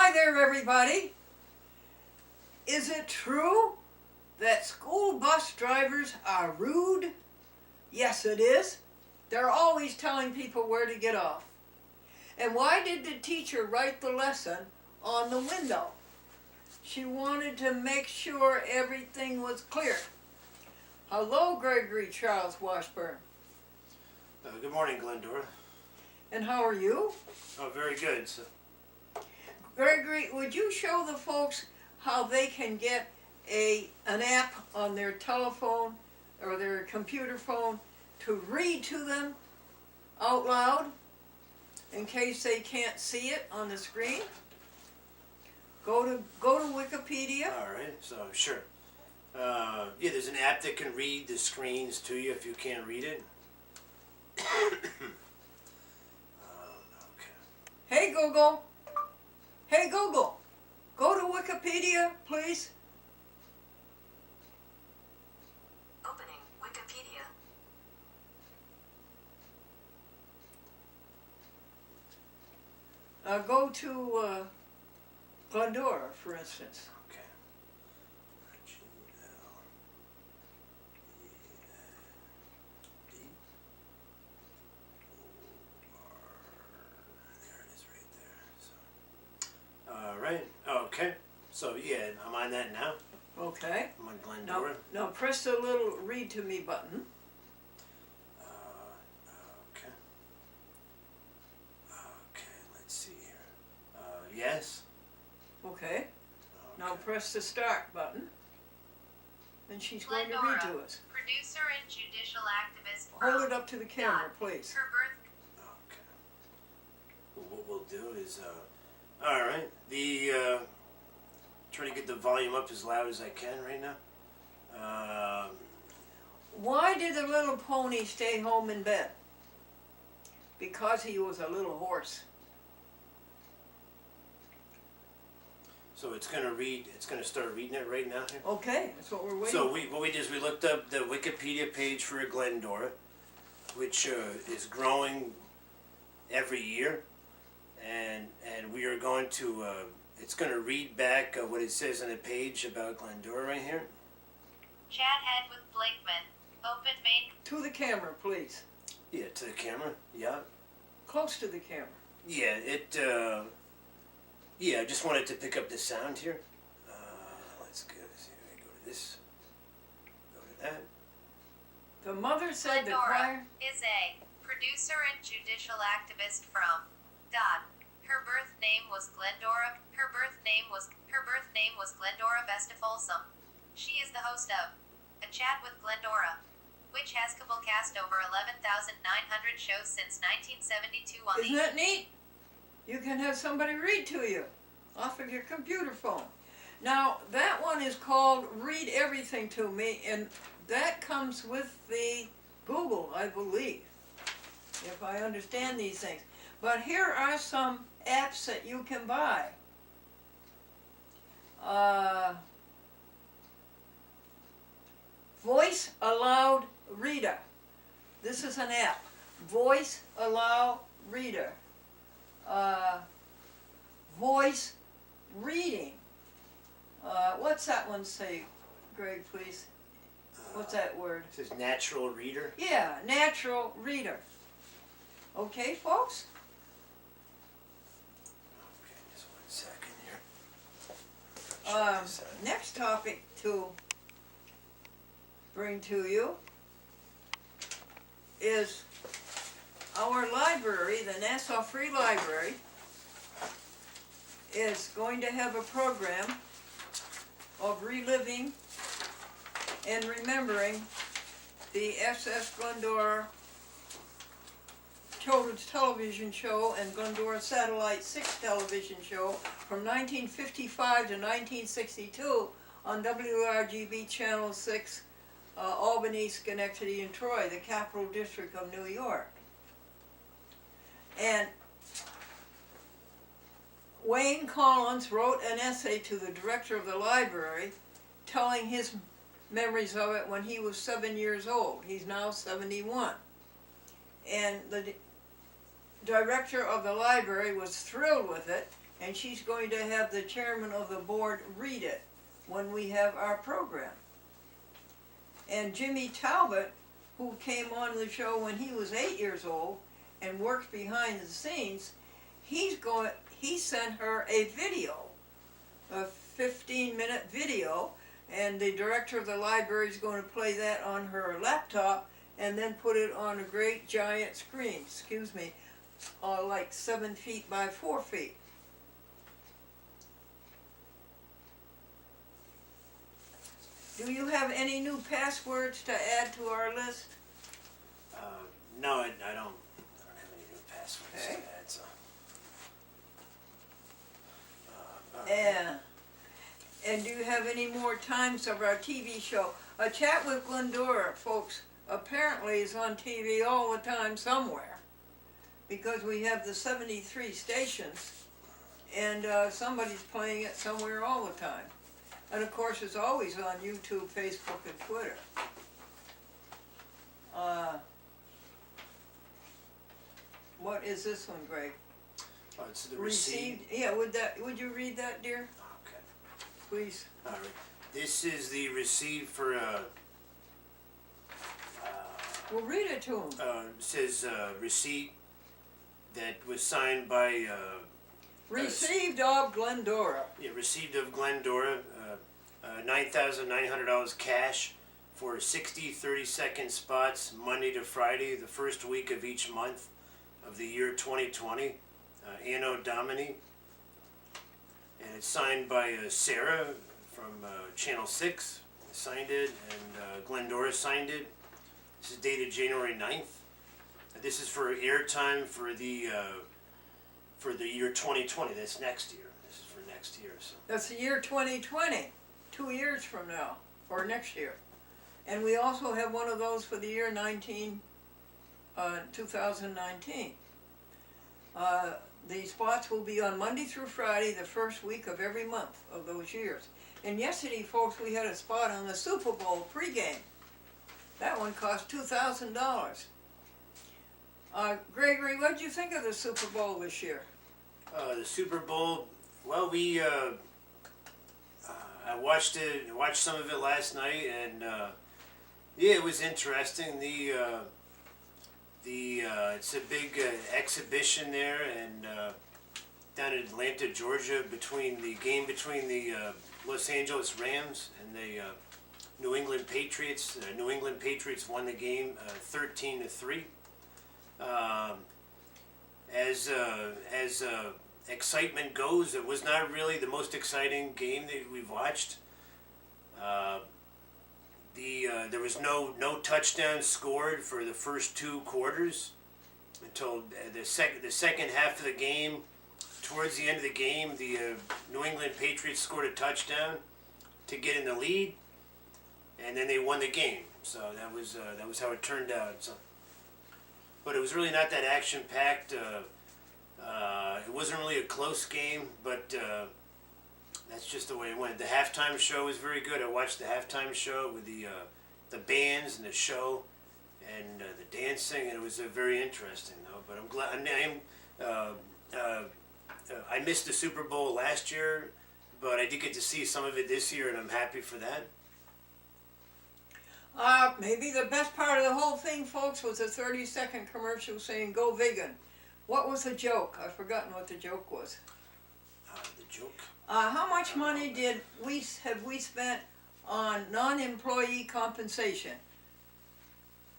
Hi there, everybody. Is it true that school bus drivers are rude? Yes, it is. They're always telling people where to get off. And why did the teacher write the lesson on the window? She wanted to make sure everything was clear. Hello, Gregory Charles Washburn. Good morning, Glendora. And how are you? Oh, very good. So, Gregory, would you show the folks how they can get an app on their telephone or their computer phone to read to them out loud in case they can't see it on the screen? Go to Wikipedia. all right, so sure. Yeah, there's an app that can read the screens to you if you can't read it. Okay. Hey Google. Hey Google. Go to Wikipedia, please. Opening Wikipedia. Go to Glendora, for instance. Okay. There it is right there. So, all right. Okay. So yeah, I'm on that now. Okay. I'm on Now, Glendora. now press the little read to me button. Okay. Okay. Let's see here. Yes. Okay. Now Okay. press the start button. And she's going to read to us. Producer and judicial activist Hold it up to the camera, please. Her birth. Okay. Well, what we'll do is, all right, try to get the volume up as loud as I can right now. Why did the little pony stay home in bed? Because he was a little horse. So it's gonna read. It's gonna start reading it right now here. Okay, that's what we're waiting So for. what we did is we looked up the Wikipedia page for Glendora, which is growing every year, and we are going to. It's going to read back what it says on the page about Glendora right here. Chat head with Blakeman. Open main. To the camera, please. Yeah, to the camera. Yeah. Close to the camera. Yeah, yeah, I just wanted to pick up the sound here. Let's go. See, go to this. Go to that. The mother said the Glendora choir. is a producer and judicial activist from. Her birth name was Glendora. Her birth name was Glendora Best of Folsom. She is the host of A Chat with Glendora, which has cast over 11,900 shows since 1972 on Isn't that neat? You can have somebody read to you off of your computer phone. Now, that one is called Read Everything to Me, and that comes with the Google, I believe, if I understand these things. But here are some apps that you can buy. Voice Aloud Reader. This is an app. Voice Aloud Reader. Voice Reading. What's that one say, Greg, please? What's that word? It says natural reader. Yeah, Natural Reader. Okay, folks? Okay, just 1 second here. Check this out. Next topic to bring to you is our library, the Nassau Free Library, is going to have a program of reliving and remembering the SS Glendora children's television show and Glendora Satellite 6 television show from 1955 to 1962 on WRGB Channel 6, Albany, Schenectady, and Troy, the capital district of New York. And Wayne Collins wrote an essay to the director of the library telling his memories of it when he was 7 years old. He's now 71. And the director of the library was thrilled with it and she's going to have the chairman of the board read it when we have our program. And Jimmy Talbot, who came on the show when he was 8 years old and worked behind the scenes, he sent her a video, a 15-minute video, and the director of the library is going to play that on her laptop and then put it on a great giant screen, like 7 feet by 4 feet. Do you have any new passwords to add to our list? No, I don't have any new passwords to Okay. add, so. Yeah. And do you have any more times of our TV show? A Chat with Glendora, folks, apparently is on TV all the time somewhere, because we have the 73 stations, and somebody's playing it somewhere all the time. And of course, it's always on YouTube, Facebook, and Twitter. What is this one, Greg? Oh, it's the receipt. Yeah, would you read that, dear? Okay. Please. All right. This is the receipt for Well, read it to him. it says receipt that was signed by Received of Glendora. received of Glendora, $9,900 cash for 60 30-second spots Monday to Friday, the first week of each month of the year 2020, Anno Domini. And it's signed by Sarah from Channel 6, signed it, and Glendora signed it. This is dated January 9th. This is for airtime for the year 2020. That's next year. This is for next year. So. That's the year 2020, 2 years from now, or next year. And we also have one of those for the year 2019. The spots will be on Monday through Friday, the first week of every month of those years. And yesterday, folks, we had a spot on the Super Bowl pregame. That one cost $2,000. Gregory, what did you think of the Super Bowl this year? The Super Bowl. Well, I watched it. Watched some of it last night, and yeah, it was interesting. It's a big exhibition there, and down in Atlanta, Georgia, between the Los Angeles Rams and the New England Patriots. New England Patriots won the game 13-3. As excitement goes, it was not really the most exciting game that we've watched. There was no touchdown scored for the first 2 quarters until the second half of the game. Towards the end of the game, the New England Patriots scored a touchdown to get in the lead, and then they won the game. So that was how it turned out. So, but it was really not that action-packed. It wasn't really a close game, but that's just the way it went. The halftime show was very good. I watched the halftime show with the bands and the show and the dancing, and it was very interesting, though. But I'm glad. I missed the Super Bowl last year, but I did get to see some of it this year, and I'm happy for that. Maybe the best part of the whole thing, folks, was a 30-second commercial saying, "Go vegan." What was the joke? I've forgotten what the joke was. The joke? How much money have we spent on non-employee compensation?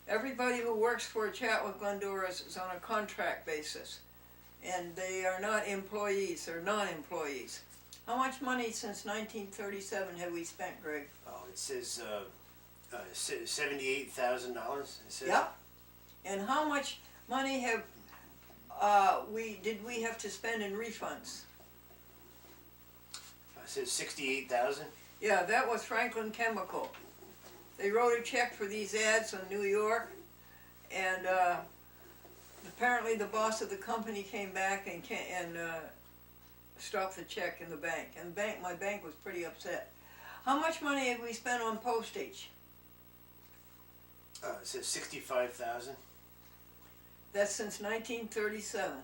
Everybody who works for a Chat with Glendora is on a contract basis, and they are not employees, they're non-employees. How much money since 1937 have we spent, Greg? Oh, it says $78,000. Yep. And how much money did we have to spend in refunds? It says $68,000. Yeah, that was Franklin Chemical. They wrote a check for these ads in New York, and apparently the boss of the company came back and stopped the check in the bank. And my bank was pretty upset. How much money have we spent on postage? It says $65,000. That's since 1937.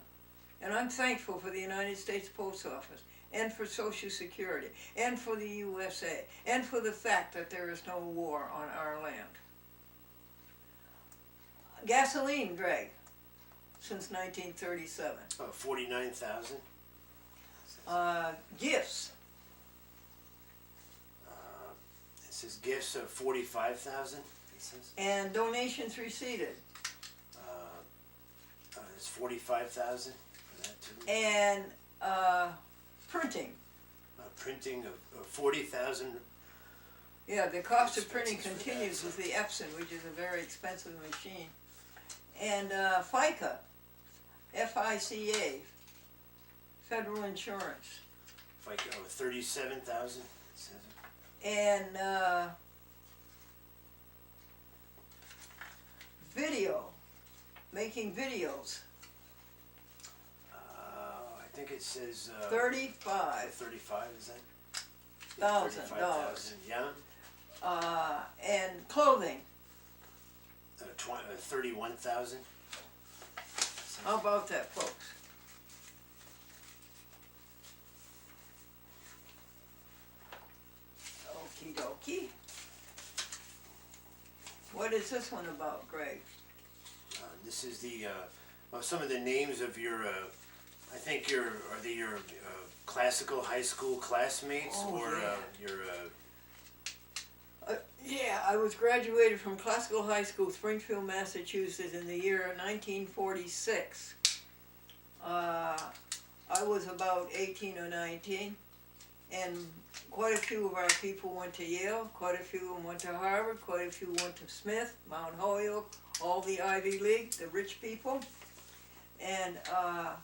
And I'm thankful for the United States Post Office, and for Social Security, and for the USA, and for the fact that there is no war on our land. Gasoline, Greg, since 1937. 49,000. Gifts, It says gifts of 45,000. It says and donations received, it's 45,000 for that too. and printing. Printing of 40,000. Yeah, the cost of printing Expenses for continues that, with the Epson, which is a very expensive machine. And FICA, FICA, federal insurance, Like 37,000. It says. and video, making videos, I think it says $35,000. 35. Is that? $35,000. Yeah. And clothing. 31,000. How about that, folks? Okie dokie. What is this one about, Greg? This is the some of the names of your. I think are they your classical high school classmates Oh, or yeah. your. Yeah, I was graduated from Classical High School, Springfield, Massachusetts, in the year 1946. I was about 18 or 19, and quite a few of our people went to Yale, quite a few of them went to Harvard, quite a few went to Smith, Mount Holyoke, all the Ivy League, the rich people. And I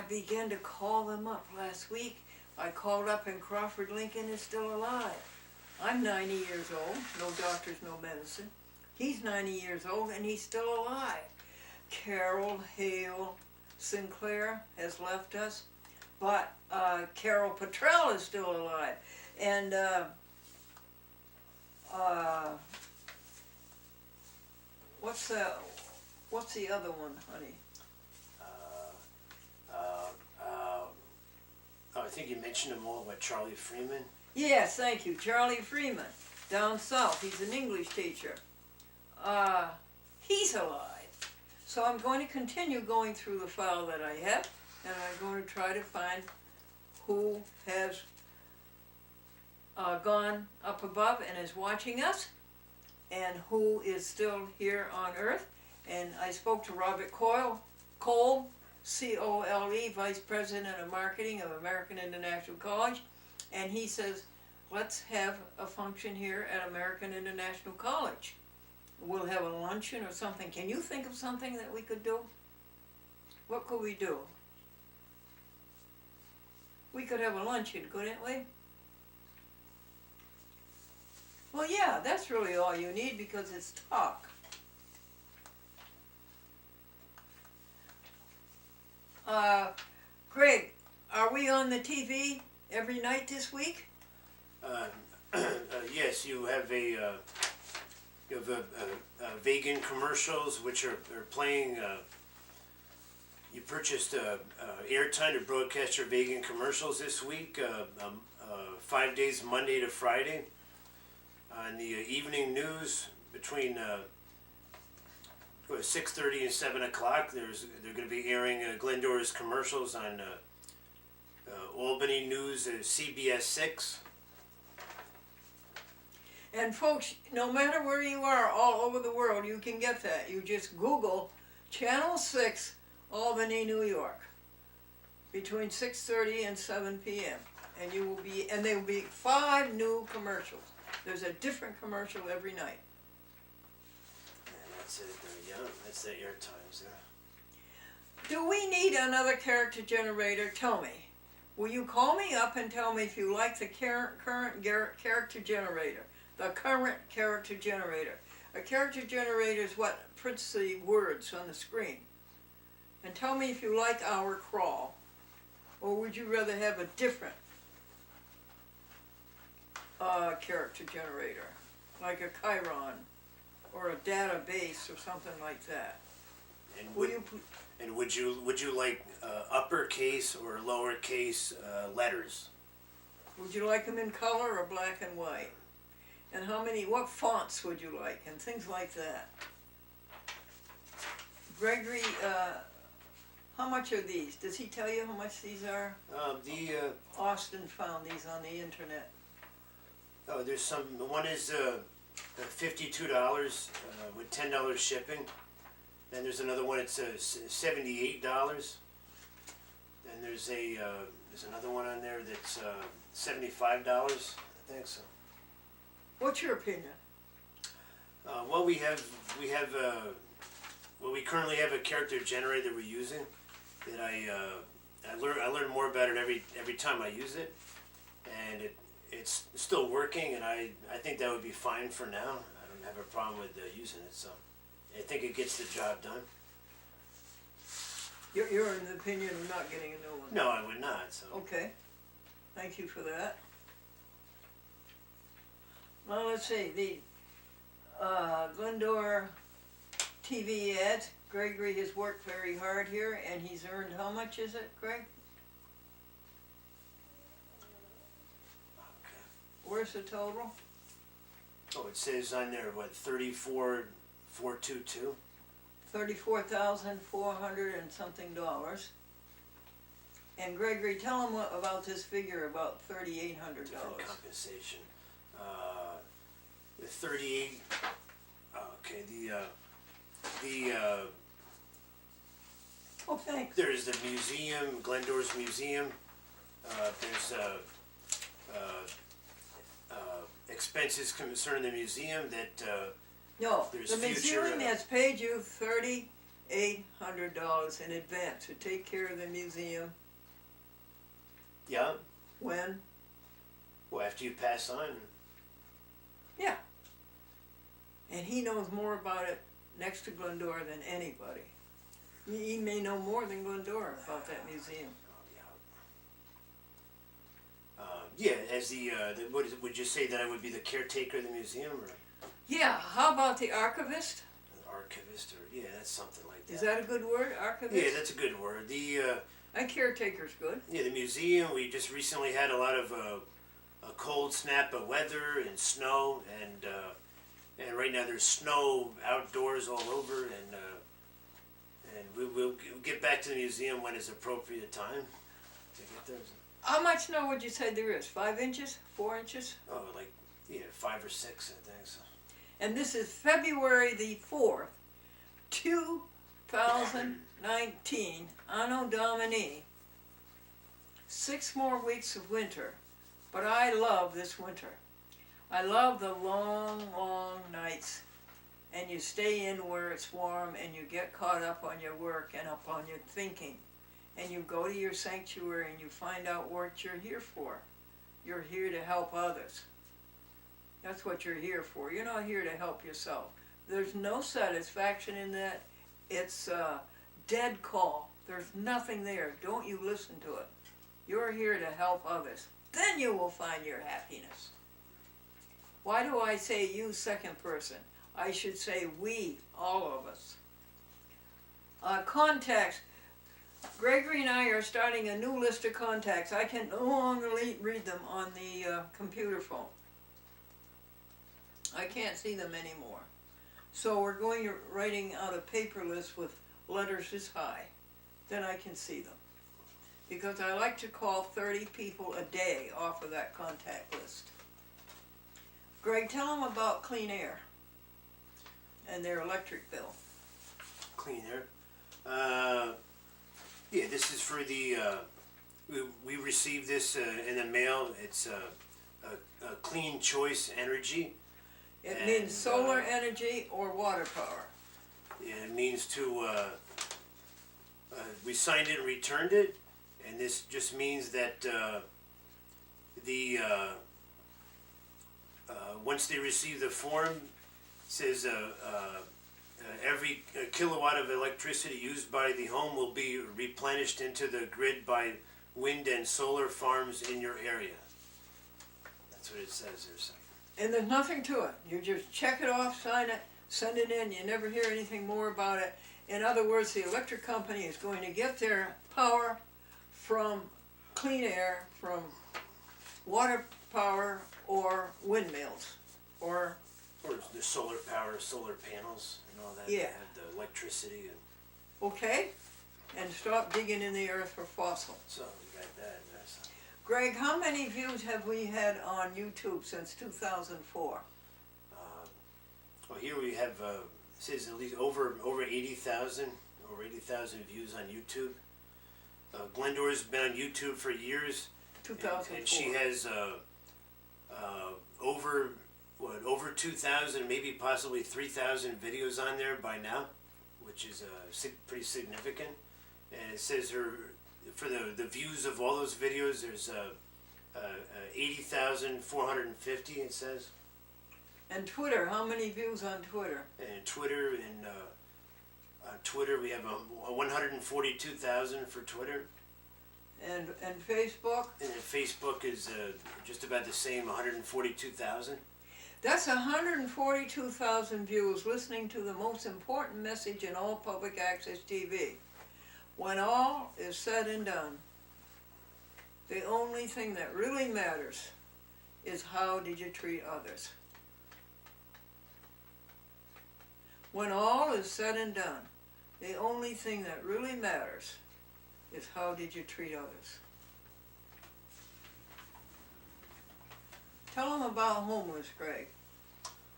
began to call them up last week. I called up, and Crawford Lincoln is still alive. I'm 90 years old, no doctors, no medicine. He's 90 years old, and he's still alive. Carol Hale Sinclair has left us, but Carol Petrell is still alive. And what's the other one, honey? I think you mentioned them all. What, Charlie Freeman? Yes, thank you. Charlie Freeman, down south. He's an English teacher. He's alive. So I'm going to continue going through the file that I have, and I'm going to try to find who has gone up above and is watching us, and who is still here on Earth. And I spoke to Robert Cole, C-O-L-E, Vice President of Marketing of American International College, and he says, let's have a function here at American International College. We'll have a luncheon or something. Can you think of something that we could do? What could we do? We could have a luncheon, couldn't we? Well, yeah, that's really all you need, because it's talk. Greg, are we on the TV every night this week? Yes, you have vegan commercials which are playing. You purchased airtime to broadcast your vegan commercials this week, 5 days, Monday to Friday. On the evening news between 6:30 and 7 o'clock, they're going to be airing Glendora's commercials on Albany News, CBS 6. And folks, no matter where you are all over the world, you can get that. You just Google Channel 6, Albany, New York, between 6:30 and 7 p.m. And you will be, and there will be 5 new commercials. There's a different commercial every night. And that's it. Yeah, that's the air times there. Do we need another character generator? Tell me. Will you call me up and tell me if you like the current character generator? The current character generator. A character generator is what prints the words on the screen. And tell me if you like our crawl. Or would you rather have a different character generator? Like a Chiron or a database or something like that. And Will you, pl- and would you like uppercase or lowercase letters? would you like them in color or black and white? And what fonts would you like, and things like that. Gregory, how much are these? Does he tell you how much these are? Austin found these on the internet. Oh, there's some. One is $52 with $10 shipping. Then there's another one. It's $78. Then there's another one on there that's $75. I think so. What's your opinion? Well, we currently have a character generator that we're using. That I learn more about it every time I use it, and it's still working, and I think that would be fine for now. I don't have a problem with using it, so I think it gets the job done. You're in the opinion of not getting a new one? No, I would not. So Okay, thank you for that. Well, let's see, the Glendora TV ads. Gregory has worked very hard here, and he's earned, how much is it, Greg? okay. Where's the total? Oh, it says on there what 34,422. $34,400 and something dollars. And Gregory, tell him about this figure, about $3,800. Different compensation. The 38. Okay, Oh, thanks. there's the museum, Glendora's museum. There's expenses concerning the museum that No, There's the future, museum has paid you $3,800 in advance to take care of the museum. yeah. When? Well, after you pass on. Yeah. And he knows more about it next to Glendora than anybody. He may know more than Glendora about that museum. Yeah, as would you say that I would be the caretaker of the museum or Yeah, how about the archivist? the archivist or yeah, that's something like that. Is that a good word, archivist? Yeah, that's a good word. And caretaker's good. Yeah, the museum. We just recently had a lot of a cold snap of weather and snow, and right now there's snow outdoors all over, and we'll get back to the museum when it's appropriate time to get there. How much snow would you say there is? 5 inches? 4 inches? Oh, like 5 or 6, I think so. And this is February the 4th, 2019, Anno Domini. 6 more weeks of winter, but I love this winter. I love the long, long nights, and you stay in where it's warm, and you get caught up on your work and up on your thinking, and you go to your sanctuary and you find out what you're here for. You're here to help others. That's what you're here for. You're not here to help yourself. There's no satisfaction in that. It's a dead call. There's nothing there. Don't you listen to it. You're here to help others. Then you will find your happiness. Why do I say you second person? I should say we, all of us. Contacts. Gregory and I are starting a new list of contacts. I can no longer read them on the computer phone. I can't see them anymore. So we're writing out a paper list with letters this high. Then I can see them. Because I like to call 30 people a day off of that contact list. Greg, tell them about clean air and their electric bill. Clean air. Yeah, this is for the. We received this in the mail. It's a Clean Choice Energy. It means solar energy or water power. Yeah, it means to. We signed it and returned it, and this just means that once they receive the form, it says every kilowatt of electricity used by the home will be replenished into the grid by wind and solar farms in your area. That's what it says there. So. And there's nothing to it. You just check it off, sign it, send it in. You never hear anything more about it. In other words, the electric company is going to get their power from clean air, from water power or windmills, or, Or the solar power, solar panels and all that. Yeah. They have the electricity and okay? And stop digging in the earth for fossil. so you got that. That's, Greg, how many views have we had on YouTube since 2004? well, here we have, it says at least over 80,000, over 80,000 views on YouTube. Glendora's been on YouTube for years. 2004. And she has over 2,000, maybe possibly 3,000 videos on there by now, which is pretty significant. And it says for the views of all those videos, there's 80,450. It says. And Twitter, how many views on Twitter? And Twitter on Twitter we have 142,000 for Twitter. And Facebook? And then Facebook is just about the same, 142,000. That's 142,000 views listening to the most important message in all public access TV. When all is said and done, the only thing that really matters is how did you treat others. When all is said and done, the only thing that really matters is how did you treat others. Tell them about homeless, Greg.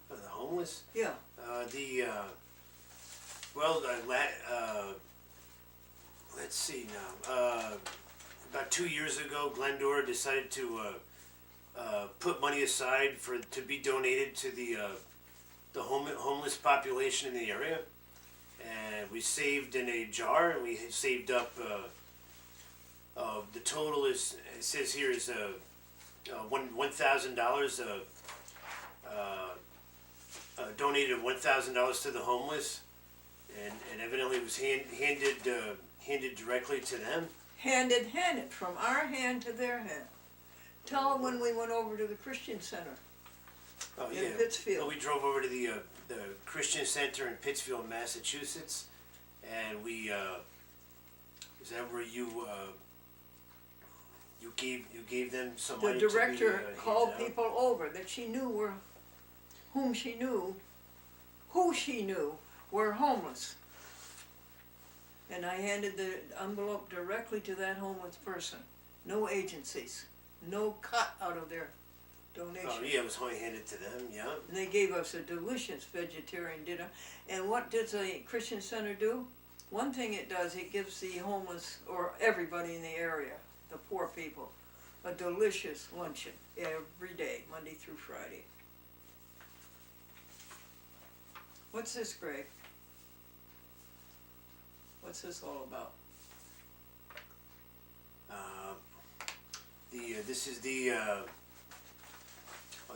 The homeless? Yeah. Let's see now. About 2 years ago, Glendora decided to put money aside to be donated to the homeless population in the area, and we saved in a jar. And we saved up. The total is, it says here, is $1,000. Donated $1,000 to the homeless, and evidently it was handed directly to them. Handed from our hand to their hand. Tell them when we went over to the Christian Center in Pittsfield. Well, we drove over to the Christian Center in Pittsfield, Massachusetts, and we is that where you gave them some The money director to be, called handed out? people over that she knew were, who she knew were homeless. And I handed the envelope directly to that homeless person. No agencies, no cut out of their donation. Oh yeah, it was only handed to them. Yeah. And they gave us a delicious vegetarian dinner. And what does the Christian Center do? One thing it does, it gives the homeless, or everybody in the area, the poor people, a delicious luncheon every day, Monday through Friday. What's this, Greg? What's this all about?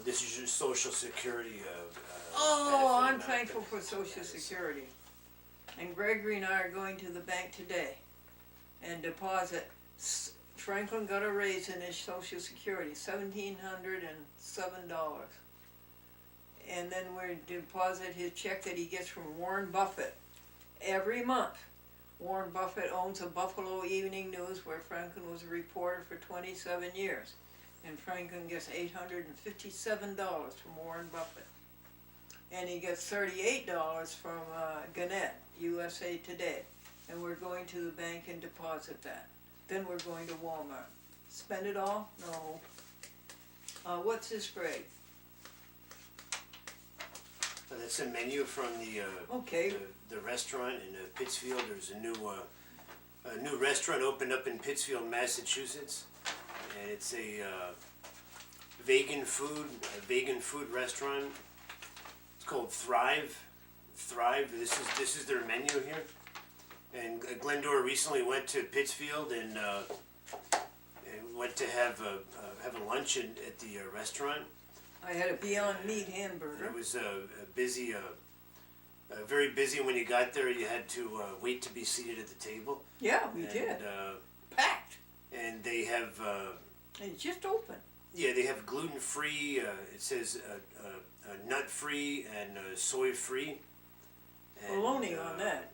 This is your Social Security. Oh, benefit I'm amount thankful that- for Social that is- Security. And Gregory and I are going to the bank today and deposit. Franklin got a raise in his Social Security, $1,707. And then we deposit his check that he gets from Warren Buffett every month. Warren Buffett owns the Buffalo Evening News, where Franklin was a reporter for 27 years. And Franklin gets $857 from Warren Buffett. And he gets $38 from Gannett, USA Today. And we're going to the bank and deposit that. Then we're going to Walmart. Spend it all? No. What's this, Greg? That's a menu from Okay. the restaurant in Pittsfield. There's a new restaurant opened up in Pittsfield, Massachusetts, and it's a vegan food restaurant. It's called Thrive. This is their menu here. And Glendora recently went to Pittsfield and went to have a lunch at the restaurant. I had a Beyond Meat hamburger. It was busy, very busy. When you got there, you had to wait to be seated at the table. Yeah, we did. Packed. And they have, And it's just open. yeah, they have gluten-free. It says nut-free and soy-free. Bologna on that.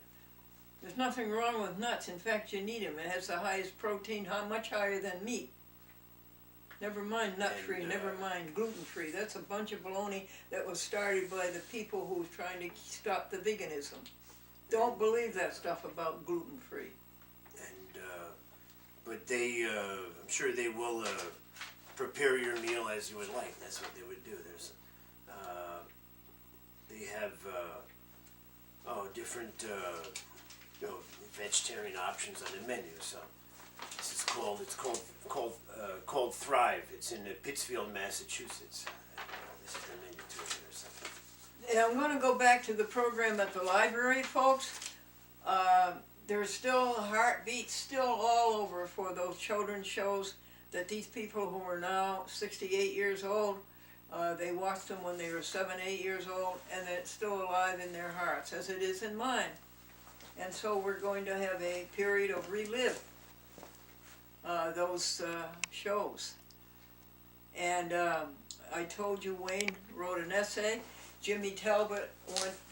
There's nothing wrong with nuts. In fact, you need them. It has the highest protein, much higher than meat. Never mind nut-free, never mind gluten-free. That's a bunch of baloney that was started by the people who was trying to stop the veganism. Don't believe that stuff about gluten-free. And but they, I'm sure they will prepare your meal as you would like. That's what they would do. There's, they have different vegetarian options on the menu. So this is called Thrive. It's in Pittsfield, Massachusetts. This is the menu to it or something. And I'm going to go back to the program at the library, folks. There's still heartbeats still all over for those children's shows that these people who are now 68 years old, they watched them when they were 7, 8 years old, and it's still alive in their hearts, as it is in mine. And so we're going to have a period of relive those shows. And I told you Wayne wrote an essay. Jimmy Talbot,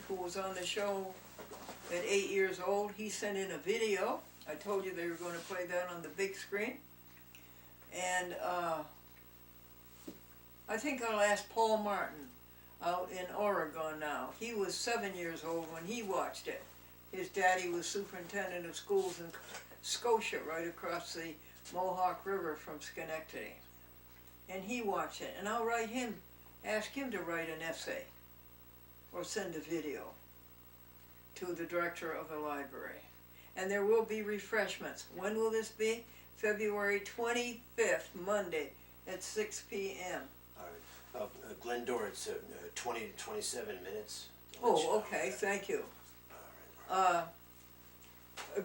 who was on the show at 8 years old, he sent in a video. I told you they were going to play that on the big screen. And I think I'll ask Paul Martin out in Oregon now. He was 7 years old when he watched it. His daddy was superintendent of schools in Scotia, right across the Mohawk River from Schenectady. And he watched it. And I'll ask him to write an essay or send a video to the director of the library. And there will be refreshments. When will this be? February 25th, Monday at 6 p.m. All right. Glendora, it's 20 to 27 minutes. Oh, okay, thank you. All right.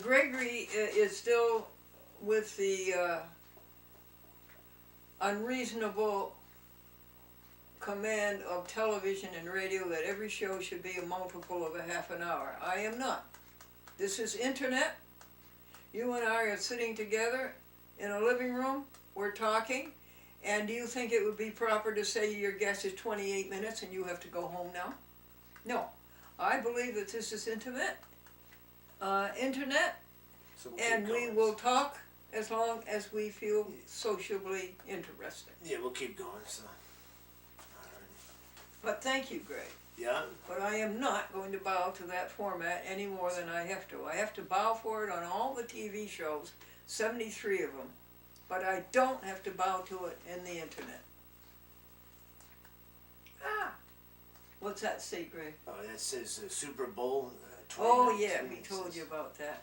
Gregory is still with the unreasonable command of television and radio that every show should be a multiple of a half an hour. I am not. This is internet. You and I are sitting together in a living room. We're talking. And do you think it would be proper to say your guest is 28 minutes and you have to go home now? No. I believe that this is internet. So we'll And keep we going. will talk as long as we feel sociably interested. Yeah, we'll keep going. So. All right. But thank you, Greg. Yeah. But I am not going to bow to that format any more than I have to. I have to bow for it on all the TV shows, 73 of them. But I don't have to bow to it in the internet. What's that say, Greg? Oh, that says Super Bowl. Oh yeah, 2019. we told you about that.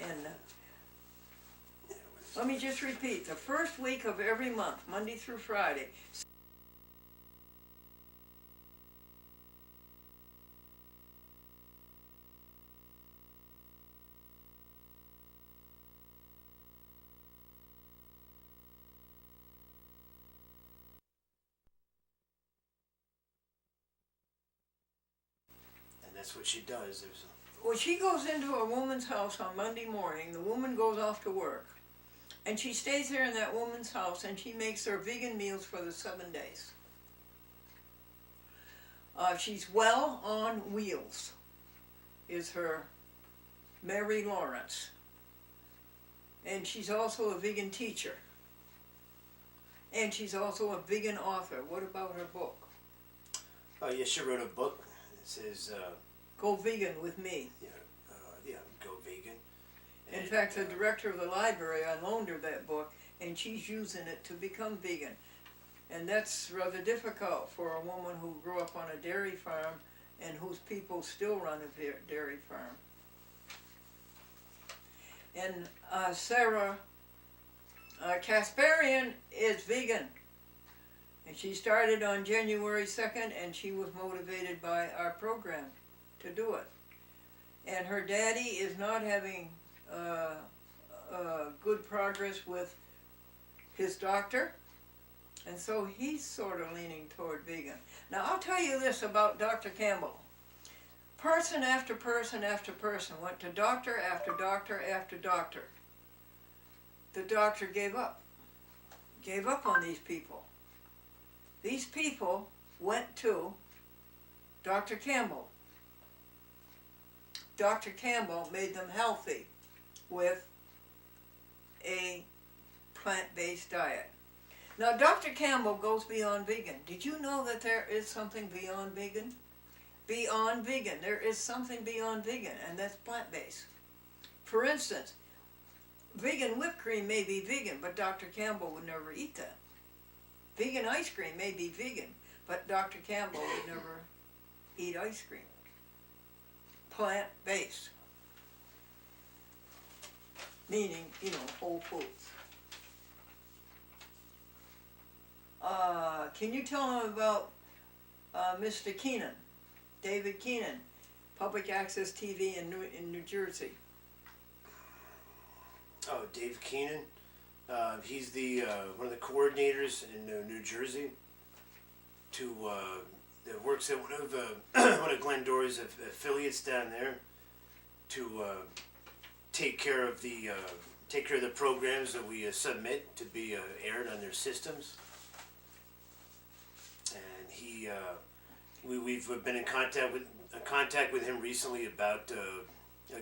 And Yeah, what is let me just repeat, the first week of every month, Monday through Friday, And that's what she does. well, she goes into a woman's house on Monday morning. The woman goes off to work. And she stays there in that woman's house and she makes her vegan meals for the 7 days. She's well on wheels, is her Mary Lawrence. And she's also a vegan teacher. And she's also a vegan author. What about her book? Oh, yeah, she wrote a book. It says, Go Vegan with Me. Go Vegan. In And, fact, the director of the library, I loaned her that book, and she's using it to become vegan. And that's rather difficult for a woman who grew up on a dairy farm and whose people still run a dairy farm. And Sarah Kasparian is vegan. And she started on January 2nd, and she was motivated by our program to do it. And her daddy is not having good progress with his doctor, and so he's sort of leaning toward vegan. Now, I'll tell you this about Dr. Campbell. Person after person after person went to doctor after doctor after doctor. The doctor gave up on these people. These people went to Dr. Campbell. Dr. Campbell made them healthy with a plant-based diet. Now, Dr. Campbell goes beyond vegan. Did you know that there is something beyond vegan? Beyond vegan. There is something beyond vegan, and that's plant-based. For instance, vegan whipped cream may be vegan, but Dr. Campbell would never eat that. Vegan ice cream may be vegan, but Dr. Campbell would never eat ice cream. Plant-based. Meaning, whole foods. Can you tell him about Mr. Keenan, David Keenan, Public Access TV in New Jersey? Oh, Dave Keenan. He's the one of the coordinators in New Jersey. That works at one of Glendora's affiliates down there to take care of the programs that we submit to be aired on their systems. And we've been in contact with him recently about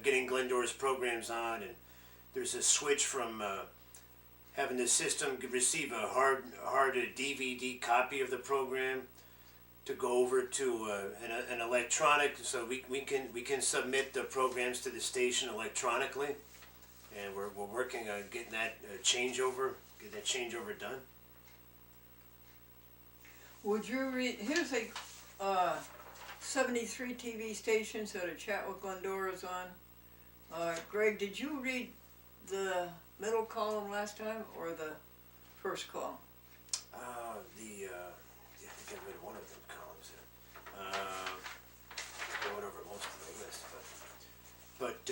getting Glendora's programs on, and there's a switch from having the system receive a hard DVD copy of the program to go over to an electronic, so we can submit the programs to the station electronically, and we're working on getting that changeover done. Would you read? Here's a 73 TV stations that A Chat with Glendora is on. Greg, did you read the middle column last time or the first column? I think I read one of them columns there. I went over most of the list, but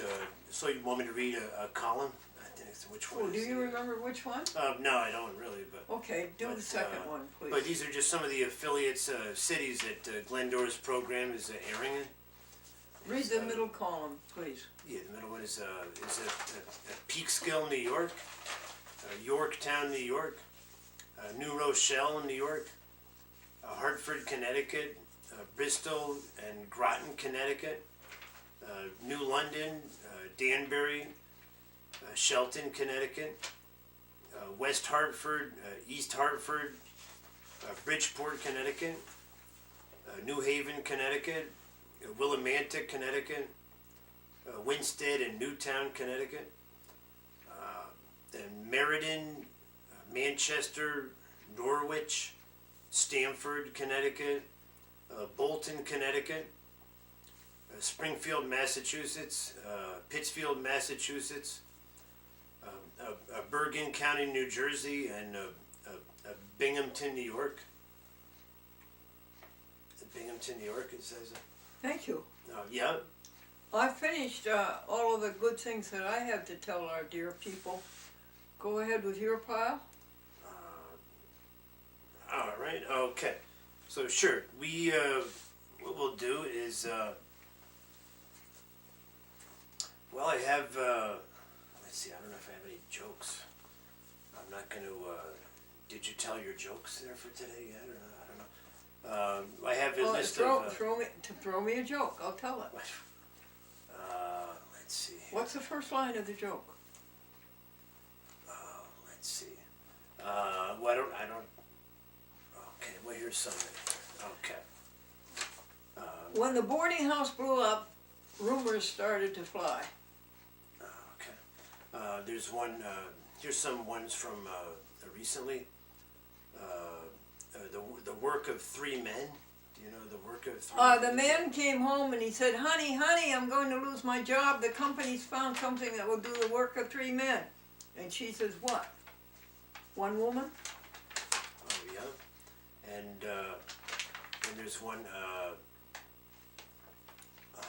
so you want me to read a column? I think it's which one. Oh, do you remember which one? No, I don't really. But okay, do the second one, please. But these are just some of the affiliates, cities that Glendora's program is airing in. Read the middle column, please. Yeah, the middle one is Peekskill, New York, Yorktown, New York, New Rochelle, New York, Hartford, Connecticut, Bristol and Groton, Connecticut, New London, Danbury, Shelton, Connecticut, West Hartford, East Hartford, Bridgeport, Connecticut, New Haven, Connecticut, Willimantic, Connecticut, Winsted and Newtown, Connecticut, then Meriden, Manchester, Norwich, Stamford, Connecticut, Bolton, Connecticut, Springfield, Massachusetts, Pittsfield, Massachusetts, Bergen County, New Jersey, and Binghamton, New York. Binghamton, New York, it says. Thank you. Yeah. I finished all of the good things that I have to tell our dear people. Go ahead with your pile. All right. Okay. So sure, we what we'll do is well, I have let's see. I don't know if I have any jokes. I'm not going to. Did you tell your jokes there for today yet, or not? I don't know. I have a list of. Throw me a joke. I'll tell it. Let's see. What's the first line of the joke? Let's see. Well, I don't. Okay. Well, here's something. Okay. When the boarding house blew up, rumors started to fly. Okay. There's one. Here's some ones from recently. The work of three men. Do you know the work of three men? The man came home and he said, honey, I'm going to lose my job. The company's found something that will do the work of three men. And she says, what? One woman? Oh, yeah. And there's one,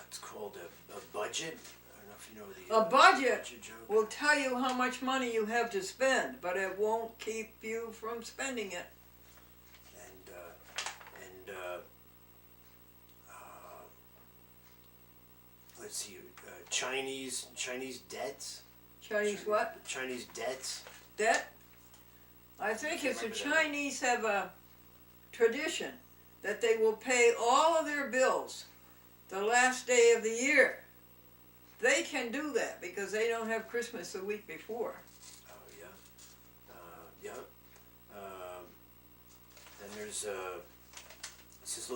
it's called a budget. I don't know if you know the A budget joke. will tell you how much money you have to spend, but it won't keep you from spending it. Let's see, Chinese debts. Chinese what? Chinese debts. Debt? I think it's the Chinese have a tradition that they will pay all of their bills the last day of the year. they can do that because they don't have Christmas the week before. Oh, yeah. Yeah. Then there's this is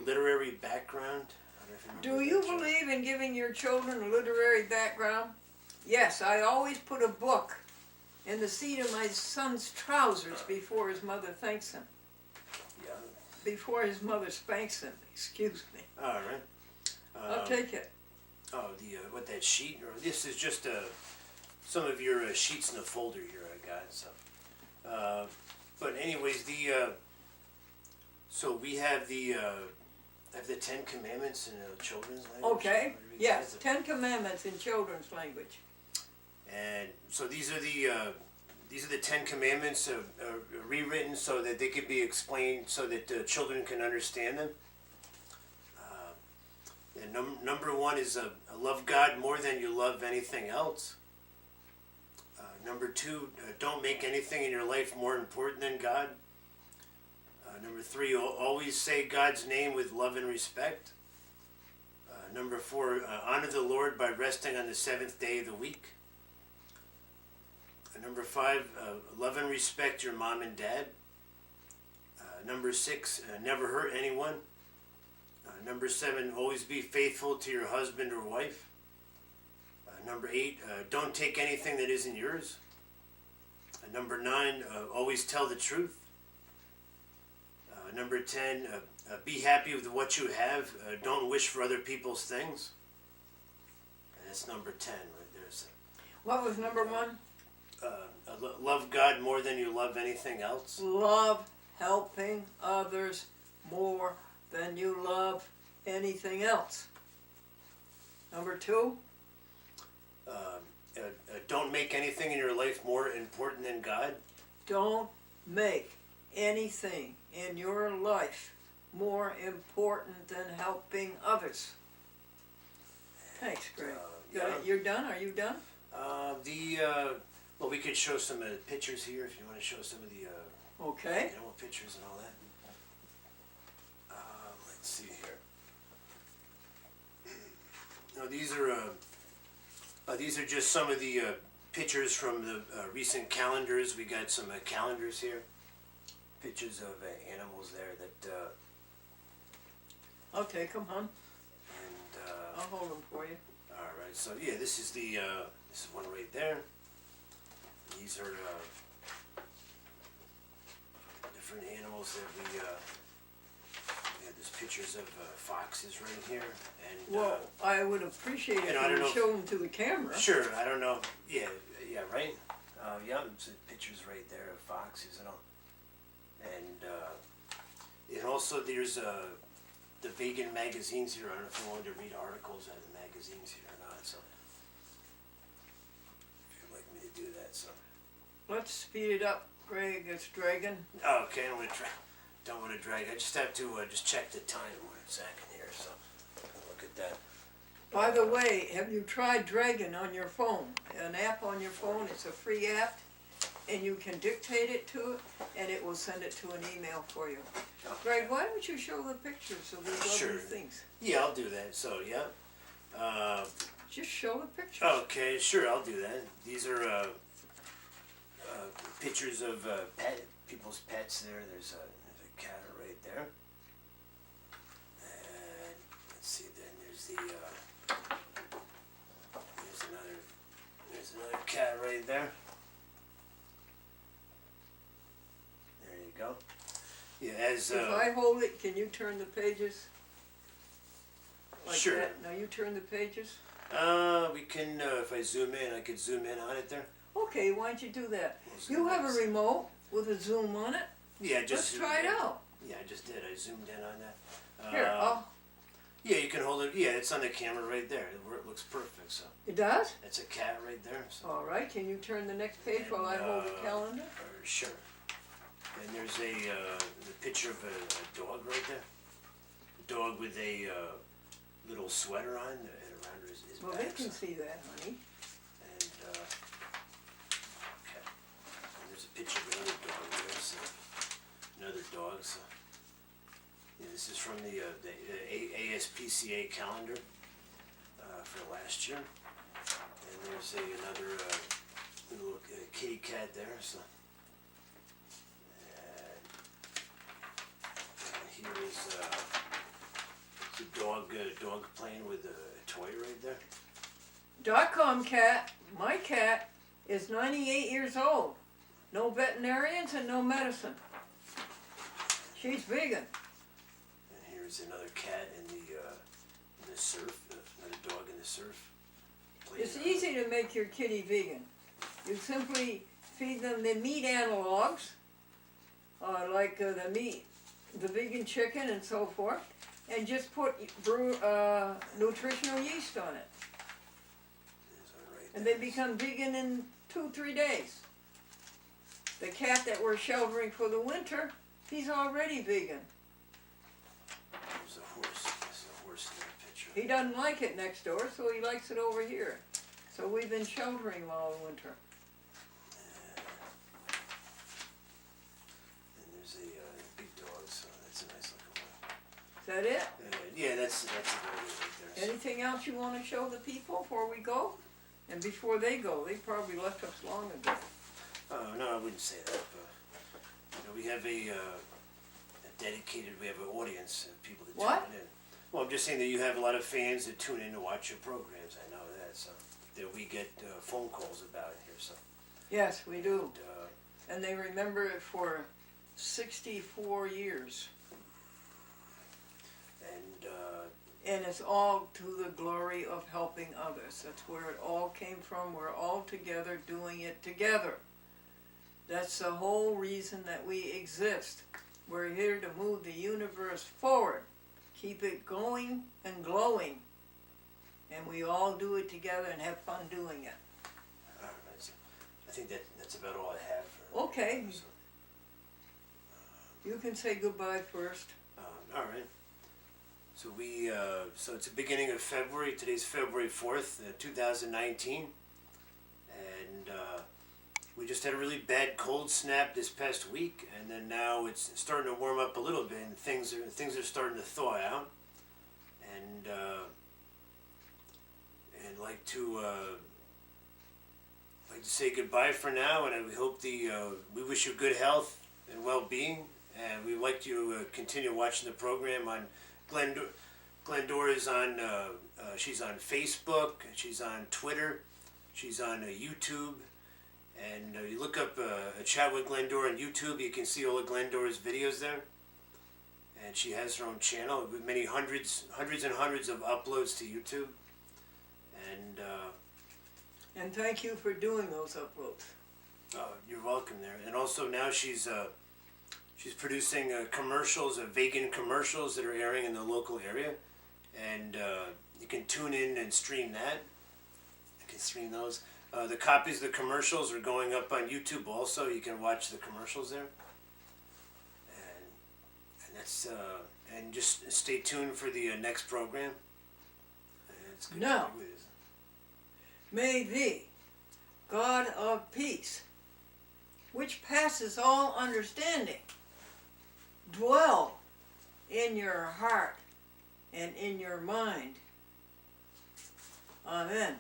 literary background. I don't know if you Do remember you that, Joe. believe in giving your children a literary background? Yes, I always put a book in the seat of my son's trousers before his mother thanks him. Yeah. Before his mother spanks him, excuse me. All right. I'll take it. Oh, what, that sheet? Or this is just some of your sheets in the folder here I got. So, but anyways, so we have the 10 Commandments in children's language. Okay, What do we yes, got? 10 Commandments in children's language. And so these are the 10 Commandments rewritten so that they could be explained so that children can understand them. And number one is love God more than you love anything else. Number two, don't make anything in your life more important than God. Number three, always say God's name with love and respect. Number four, honor the Lord by resting on the seventh day of the week. Number five, love and respect your mom and dad. Number six, never hurt anyone. Number seven, always be faithful to your husband or wife. Number eight, don't take anything that isn't yours. Number nine, always tell the truth. Number 10, be happy with what you have. Don't wish for other people's things. And that's number 10 right there. So, What was number one? love God more than you love anything else. Love helping others more than you love anything else. Number two? Don't make anything in your life more important than God. Don't make anything in your life more important than helping others. Thanks, Greg. Got it? You're done? Are you done? Well, we could show some pictures here if you want to show some of the Okay. animal pictures and all that. Let's see here. Now these are just some of the pictures from the recent calendars. We got some calendars here. Pictures of animals there that. Okay, come on. And I'll hold them for you. all right, so yeah, this is one right there. These are different animals that we have. There's pictures of foxes right here, and Well, I would appreciate it and if I you don't would know- show them to the camera. sure, I don't know, yeah, right. Yeah, it's pictures right there of foxes and all, and also there's the vegan magazines here. I don't know if you wanted to read articles out of the magazines here or not. So if you'd like me to do that, so. Let's speed it up, Greg. It's dragging. Okay, don't want to drag. I just have to just check the time. One second here, so look at that. By the way, have you tried Dragon on your phone? An app on your phone, it's a free app, and you can dictate it to it, and it will send it to an email for you. Greg, why don't you show the pictures of these Sure. lovely things? Yeah, I'll do that. So yeah. Just show the pictures. Okay, sure, I'll do that. These are pictures of people's pets. There's a cat right there. And let's see. Then there's another cat right there. There you go. Yeah, as If I hold it, can you turn the pages? Like Sure. that? Now you turn the pages. we can if I zoom in, I could zoom in on it there. Okay, why don't you do that? We'll You zoom have a in. remote with a zoom on it. Yeah, just Let's zoomed try it in. out. Yeah, I just did. I zoomed in on that. Here, Yeah, you can hold it. Yeah, it's on the camera right there. It looks perfect. So it does? that's a cat right there. So. All right, can you turn the next page while I hold the calendar? Sure. And there's the picture of a dog right there. A dog with a little sweater on and around his Well, back. they can so- see that, honey. And okay. And there's a picture of another dog there. So another dog. So yeah, this is from the ASPCA calendar. for last year. And there's another little kitty cat there. So and here is a dog playing with a toy right there. .com cat, my cat, is 98 years old. No veterinarians and no medicine. She's vegan. And here's another cat in the surf, another dog in the surf. It's easy to make your kitty vegan. You simply feed them the meat analogs, like the vegan chicken and so forth, and just put nutritional yeast on it. And they become vegan in 2-3 days. The cat that we're sheltering for the winter, he's already vegan. There's a horse. There's a horse in that picture. He doesn't like it next door, so he likes it over here. So we've been sheltering him all winter. And there's a big dog, so that's a nice looking one. Is that it? Yeah, that's about it right there. So. Anything else you want to show the people before we go? And before they go, they probably left us long ago. No, I wouldn't say that, but we have a dedicated, we have an audience of people that What? tune in. Well, I'm just saying that you have a lot of fans that tune in to watch your programs. I know that, so that we get phone calls about it here. So Yes, we do. and, And they remember it for 64 years. And it's all to the glory of helping others. That's where it all came from. We're all together doing it together. That's the whole reason that we exist. We're here to move the universe forward. Keep it going and glowing. And we all do it together and have fun doing it. all right, so I think that's about all I have. Okay. So, You can say goodbye first. all right. So so it's the beginning of February. Today's February 4th, 2019, and we just had a really bad cold snap this past week, and then now it's starting to warm up a little bit, and things are starting to thaw out, and like to say goodbye for now, and we hope we wish you good health and well-being, and we'd like you to continue watching the program on. Glendora is on, she's on Facebook, she's on Twitter, she's on YouTube, and you look up a chat with Glendora on YouTube, you can see all of Glendora's videos there, and she has her own channel with many hundreds and hundreds of uploads to YouTube, And thank you for doing those uploads. you're welcome there, and also now she's producing commercials, vegan commercials that are airing in the local area, and you can tune in and stream that. You can stream those. The copies of the commercials are going up on YouTube also. You can watch the commercials there. And that's and just stay tuned for the next program. It's good Now. to be with us. May the God of peace, which passes all understanding, dwell in your heart and in your mind. Amen.